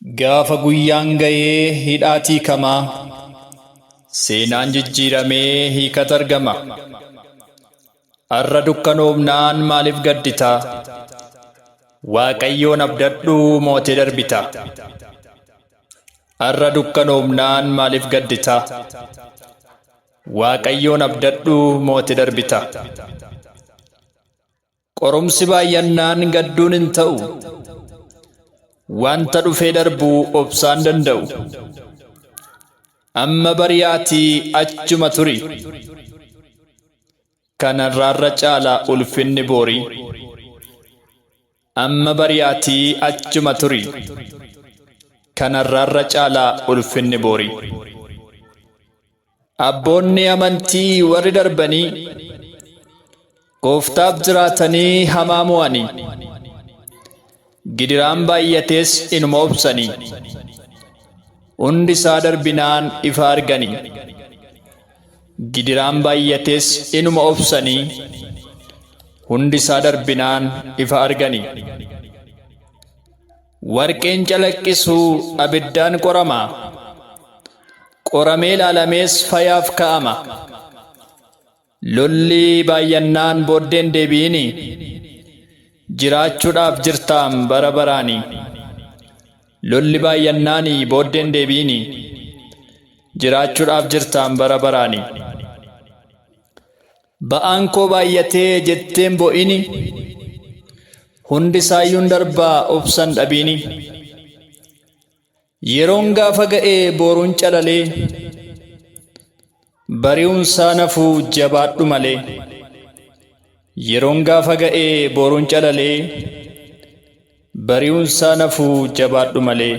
Gaafa guyyaan ga'ee hidhaatii kamaa seenaan jijjiiramee hiikat argama. Arra dukkanoomnaan maaliif gadditaa? Waaqayyoon abdadhuu mootee darbitaa. Arra dukkanoomnaan maaliif gadditaa? Waaqayyoon abdadhuu mootee darbitaa. Qorumsi baay'annaan gadduun hin ta'u. Wanta dhufee darbuu obsaan danda'u. Amma bariyaatii achuma turi. Kanarraarra caalaa ulfinni boorii. Amma bariyaatii achuma turi. Kanarraarra caalaa ulfinni boorii. Abboonni amantii warri darbanii Gooftaaf jiraatanii hamaa mo'anii. Gidiraan baay'ates inuma obsanii. Hundi isaa darbinaan ifa arganii. Gidiraan baay'ates inuma obsanii. Hundi isaa darbinaan ifa arganii. Warqeen calaqqisuu abiddaan qorama. Qoramee ilaalamees fayaaf ka'ama. Lolli baay'annaan booddeen deebi'ini. Jiraachuudhaaf jirtaam bara baraani. Lolli baay'annaanii booddeen deebi'ini. Jiraachuudhaaf jirtaam bara baraani. Ba'aan koo baay'atee jetteen bo'ini. Hundi isaayyuun darbaa obsan dhabiini. Yeroon gaafa ga'ee booruun calalee. Bari'uunsaa nafuu jabaadhu malee. Yeroon gaafa ga'ee booruun calalee. Bari'uunsaa nafuu jabaadhu malee.